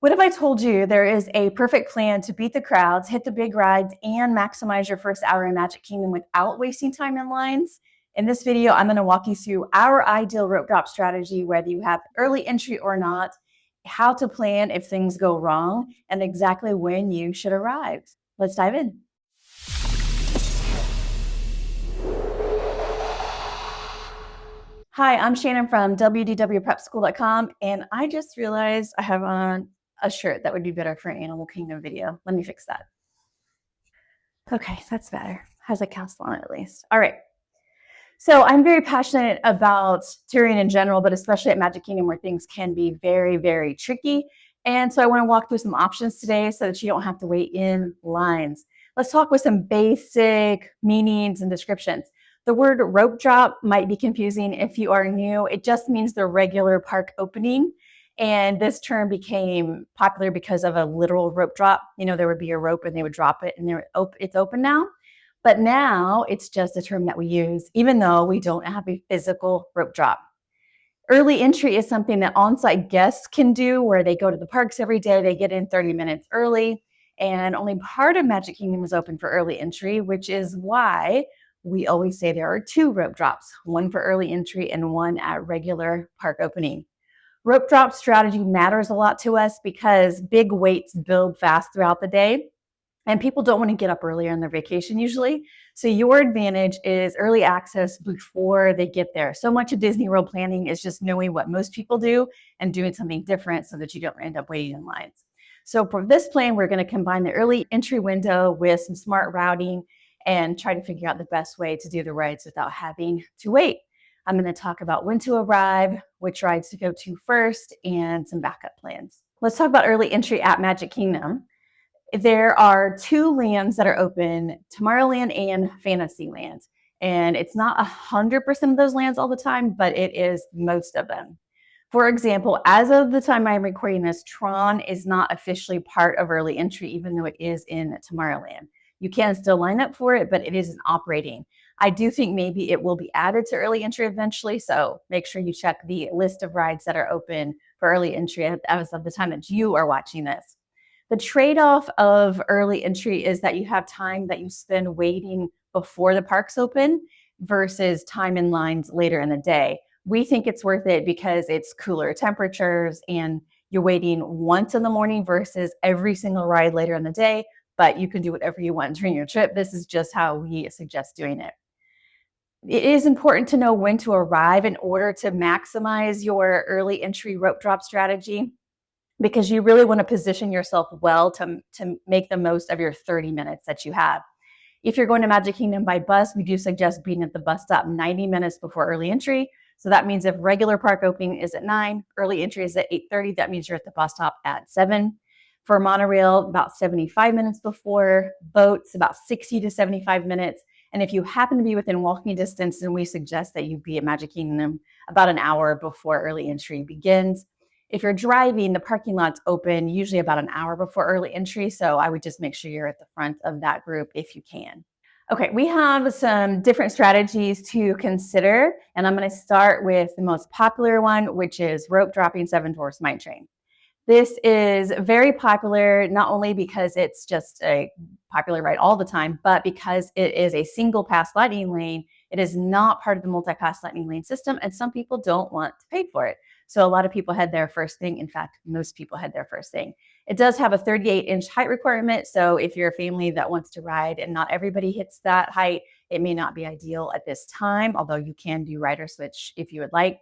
What if I told you there is a perfect plan to beat the crowds, hit the big rides, and maximize your first hour in Magic Kingdom without wasting time in lines? In this video, I'm going to walk you through our ideal rope drop strategy, whether you have early entry or not, how to plan if things go wrong, and exactly when you should arrive. Let's dive in. Hi, I'm Shannon from WDW Prep School.com, and I just realized I have on a shirt that would be better for an Animal Kingdom video. Let me fix that. Okay, that's better. Has a castle on it at least. All right. So I'm very passionate about touring in general, but especially at Magic Kingdom where things can be very, very tricky. And so I want to walk through some options today so that you don't have to wait in lines. Let's talk with some basic meanings and descriptions. The word rope drop might be confusing if you are new. It just means the regular park opening. And this term became popular because of a literal rope drop. You know, there would be a rope and they would drop it and it's open now. But now it's just a term that we use, even though we don't have a physical rope drop. Early entry is something that on-site guests can do where they go to the parks every day, they get in 30 minutes early, and only part of Magic Kingdom is open for early entry, which is why we always say there are two rope drops, one for early entry and one at regular park opening. Rope drop strategy matters a lot to us because big waits build fast throughout the day. And people don't want to get up earlier on their vacation usually. So your advantage is early access before they get there. So much of Disney World planning is just knowing what most people do and doing something different so that you don't end up waiting in lines. So for this plan, we're going to combine the early entry window with some smart routing and try to figure out the best way to do the rides without having to wait. I'm going to talk about when to arrive, which rides to go to first, and some backup plans. Let's talk about early entry at Magic Kingdom. There are two lands that are open, Tomorrowland and Fantasyland. And it's not 100% of those lands all the time, but it is most of them. For example, as of the time I'm recording this, Tron is not officially part of early entry, even though it is in Tomorrowland. You can still line up for it, but it isn't operating. I do think maybe it will be added to early entry eventually, so make sure you check the list of rides that are open for early entry as of the time that you are watching this. The trade-off of early entry is that you have time that you spend waiting before the parks open versus time in lines later in the day. We think it's worth it because it's cooler temperatures and you're waiting once in the morning versus every single ride later in the day, but you can do whatever you want during your trip. This is just how we suggest doing it. It is important to know when to arrive in order to maximize your early entry rope drop strategy, because you really want to position yourself well to make the most of your 30 minutes that you have. If you're going to Magic Kingdom by bus, we do suggest being at the bus stop 90 minutes before early entry. So that means if regular park opening is at 9, early entry is at 8:30, that means you're at the bus stop at 7. For monorail, about 75 minutes before, boats, about 60 to 75 minutes. And if you happen to be within walking distance, then we suggest that you be at Magic Kingdom about an hour before early entry begins. If you're driving, the parking lot's open usually about an hour before early entry, so I would just make sure you're at the front of that group if you can. Okay, we have some different strategies to consider, and I'm going to start with the most popular one, which is rope dropping Seven Dwarfs Mine Train. This is very popular, not only because it's just a popular ride all the time, but because it is a single pass lightning lane. It is not part of the multi-pass lightning lane system, and some people don't want to pay for it. So a lot of people head there first thing. In fact, most people head there first thing. It does have a 38-inch height requirement. So if you're a family that wants to ride and not everybody hits that height, it may not be ideal at this time, although you can do rider switch if you would like.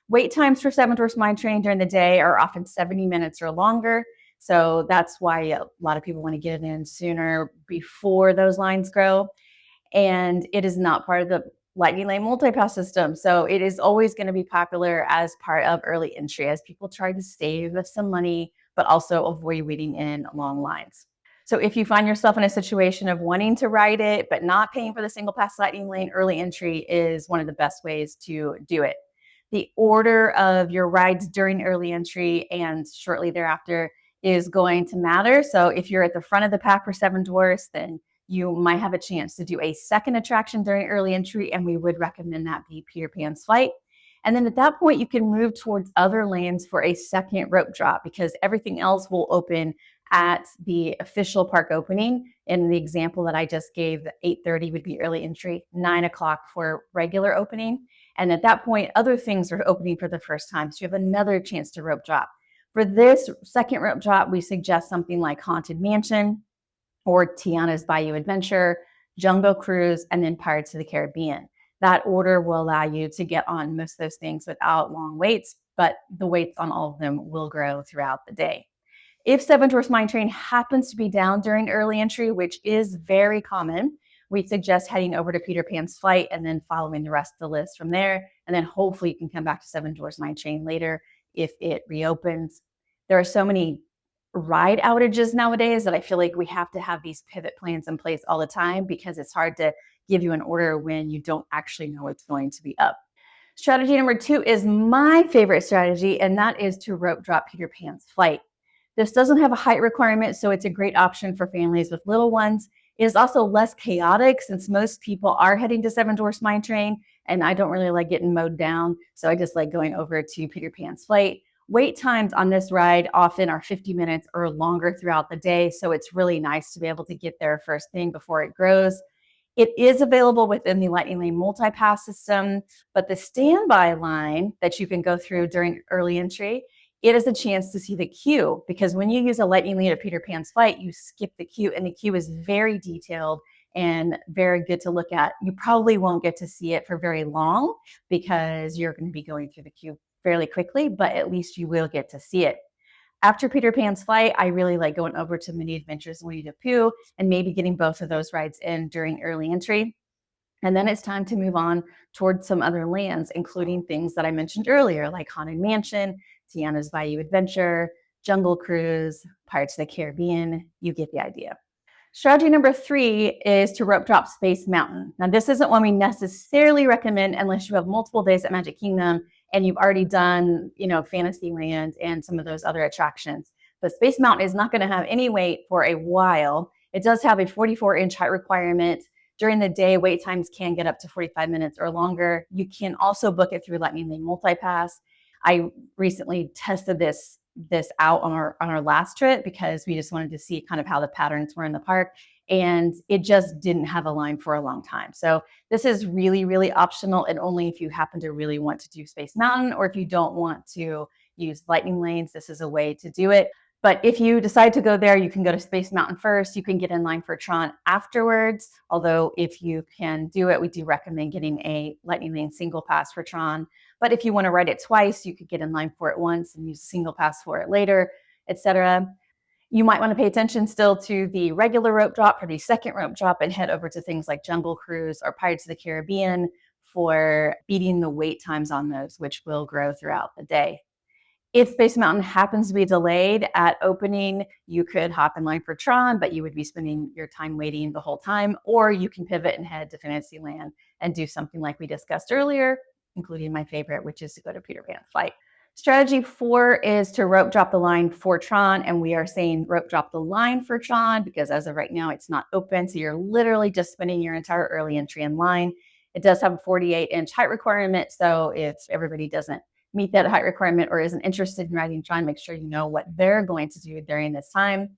Wait times for Seven Dwarfs Mine Train during the day are often 70 minutes or longer. So that's why a lot of people want to get it in sooner before those lines grow. And it is not part of the Lightning Lane multi-pass system. So it is always going to be popular as part of early entry as people try to save some money, but also avoid waiting in long lines. So if you find yourself in a situation of wanting to ride it, but not paying for the single pass lightning lane, early entry is one of the best ways to do it. The order of your rides during early entry and shortly thereafter is going to matter. So if you're at the front of the pack for Seven Dwarfs, then you might have a chance to do a second attraction during early entry, and we would recommend that be Peter Pan's Flight. And then at that point, you can move towards other lands for a second rope drop because everything else will open at the official park opening. In the example that I just gave, the 8:30 would be early entry, 9 o'clock for regular opening. And at that point, other things are opening for the first time. So you have another chance to rope drop. For this second rope drop, we suggest something like Haunted Mansion or Tiana's Bayou Adventure, Jungle Cruise, and then Pirates of the Caribbean. That order will allow you to get on most of those things without long waits, but the waits on all of them will grow throughout the day. If Seven Dwarfs Mine Train happens to be down during early entry, which is very common, we suggest heading over to Peter Pan's Flight and then following the rest of the list from there. And then hopefully you can come back to Seven Dwarfs Mine Train later if it reopens. There are so many ride outages nowadays that I feel like we have to have these pivot plans in place all the time because it's hard to give you an order when you don't actually know what's going to be up. Strategy number 2 is my favorite strategy, and that is to rope drop Peter Pan's Flight. This doesn't have a height requirement, so it's a great option for families with little ones. It is also less chaotic since most people are heading to Seven Dwarfs Mine Train, and I don't really like getting mowed down, so I just like going over to Peter Pan's Flight. Wait times on this ride often are 50 minutes or longer throughout the day, so it's really nice to be able to get there first thing before it grows. It is available within the Lightning Lane multi-pass system, but the standby line that you can go through during early entry, it is a chance to see the queue because when you use a Lightning Lane at Peter Pan's Flight, you skip the queue, and the queue is very detailed and very good to look at. You probably won't get to see it for very long because you're going to be going through the queue fairly quickly, but at least you will get to see it. After Peter Pan's Flight, I really like going over to Mini Adventures and Winnie the Pooh and maybe getting both of those rides in during early entry. And then it's time to move on towards some other lands, including things that I mentioned earlier, like Haunted Mansion, Tiana's Bayou Adventure, Jungle Cruise, Pirates of the Caribbean. You get the idea. Strategy number 3 is to rope drop Space Mountain. Now, this isn't one we necessarily recommend unless you have multiple days at Magic Kingdom and you've already done, Fantasyland and some of those other attractions. But Space Mountain is not going to have any wait for a while. It does have a 44-inch height requirement. During the day, wait times can get up to 45 minutes or longer. You can also book it through Lightning Lane MultiPass. I recently tested this out on our last trip because we just wanted to see kind of how the patterns were in the park, and it just didn't have a line for a long time. So this is really, really optional, and only if you happen to really want to do Space Mountain or if you don't want to use Lightning Lanes, this is a way to do it. But if you decide to go there, you can go to Space Mountain first. You can get in line for Tron afterwards. Although if you can do it, we do recommend getting a Lightning Lane single pass for Tron. But if you want to ride it twice, you could get in line for it once and use a single pass for it later, etc. You might want to pay attention still to the regular rope drop for the second rope drop and head over to things like Jungle Cruise or Pirates of the Caribbean for beating the wait times on those, which will grow throughout the day. If Space Mountain happens to be delayed at opening, you could hop in line for Tron, but you would be spending your time waiting the whole time, or you can pivot and head to Fantasyland and do something like we discussed earlier, including my favorite, which is to go to Peter Pan's Flight. Strategy 4 is to rope drop the line for Tron, and we are saying rope drop the line for Tron because as of right now, it's not open, so you're literally just spending your entire early entry in line. It does have a 48-inch height requirement, so if everybody doesn't meet that height requirement or isn't interested in riding Tron, make sure you know what they're going to do during this time.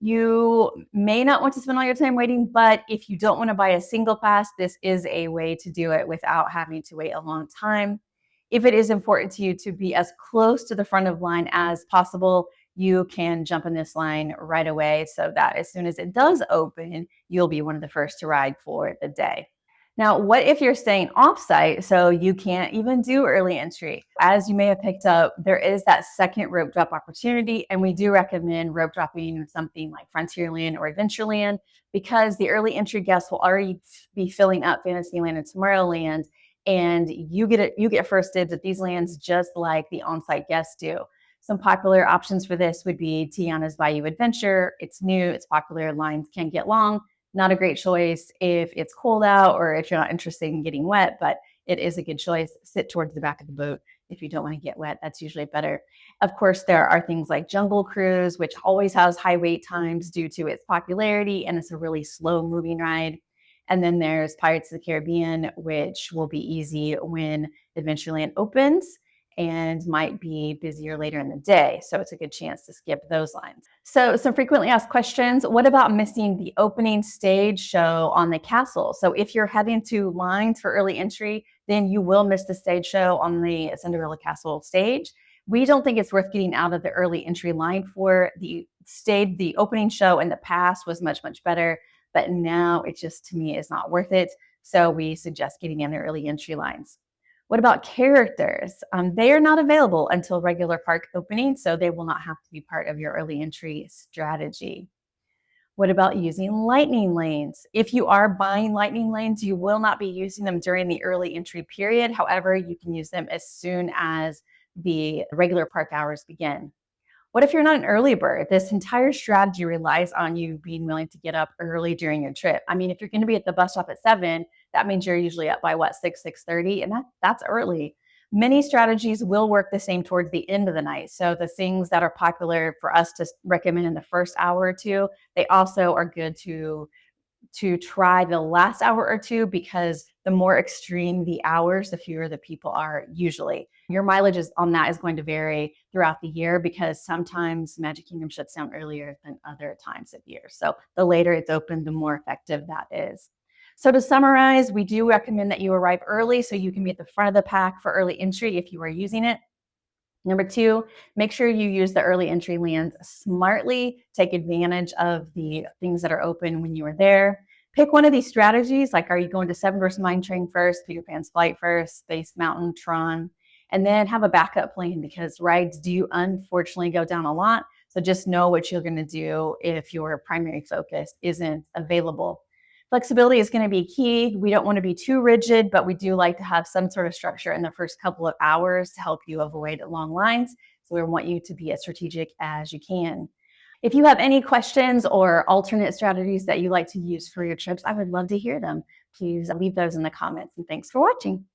You may not want to spend all your time waiting, but if you don't want to buy a single pass, this is a way to do it without having to wait a long time. If it is important to you to be as close to the front of line as possible, you can jump in this line right away so that as soon as it does open, you'll be one of the first to ride for the day. Now, what if you're staying offsite so you can't even do early entry? As you may have picked up, there is that second rope drop opportunity, and we do recommend rope dropping something like Frontierland or Adventureland because the early entry guests will already be filling up Fantasyland and Tomorrowland, and you get first dibs at these lands just like the on-site guests do. Some popular options for this would be Tiana's Bayou Adventure. It's new, it's popular, lines can get long. Not a great choice if it's cold out or if you're not interested in getting wet, but it is a good choice. Sit towards the back of the boat if you don't want to get wet. That's usually better. Of course, there are things like Jungle Cruise, which always has high wait times due to its popularity, and it's a really slow moving ride. And then there's Pirates of the Caribbean, which will be easy when Adventureland opens and might be busier later in the day. So it's a good chance to skip those lines. So some frequently asked questions. What about missing the opening stage show on the castle? So if you're heading to lines for early entry, then you will miss the stage show on the Cinderella Castle stage. We don't think it's worth getting out of the early entry line for. The opening show in the past was much, much better, but now it just, to me, is not worth it. So we suggest getting in the early entry lines. What about characters? They are not available until regular park opening, so they will not have to be part of your early entry strategy. What about using lightning lanes? If you are buying lightning lanes, you will not be using them during the early entry period. However, you can use them as soon as the regular park hours begin. What if you're not an early bird? This entire strategy relies on you being willing to get up early during your trip. I mean, if you're going to be at the bus stop at 7, that means you're usually up by what, 6:30, and that's early. Many strategies will work the same towards the end of the night. So the things that are popular for us to recommend in the first hour or two, they also are good to try the last hour or two, because the more extreme the hours, the fewer the people are usually. Your mileage on that is going to vary throughout the year, because sometimes Magic Kingdom shuts down earlier than other times of year. So the later it's open, the more effective that is. So to summarize, we do recommend that you arrive early so you can be at the front of the pack for early entry if you are using it. Number 2, make sure you use the early entry lands smartly. Take advantage of the things that are open when you are there. Pick one of these strategies, like are you going to Seven Dwarfs Mine Train first, Peter Pan's Flight first, Space Mountain, Tron, and then have a backup plan, because rides do unfortunately go down a lot. So just know what you're going to do if your primary focus isn't available. Flexibility is going to be key. We don't want to be too rigid, but we do like to have some sort of structure in the first couple of hours to help you avoid long lines. So we want you to be as strategic as you can. If you have any questions or alternate strategies that you like to use for your trips, I would love to hear them. Please leave those in the comments, and thanks for watching.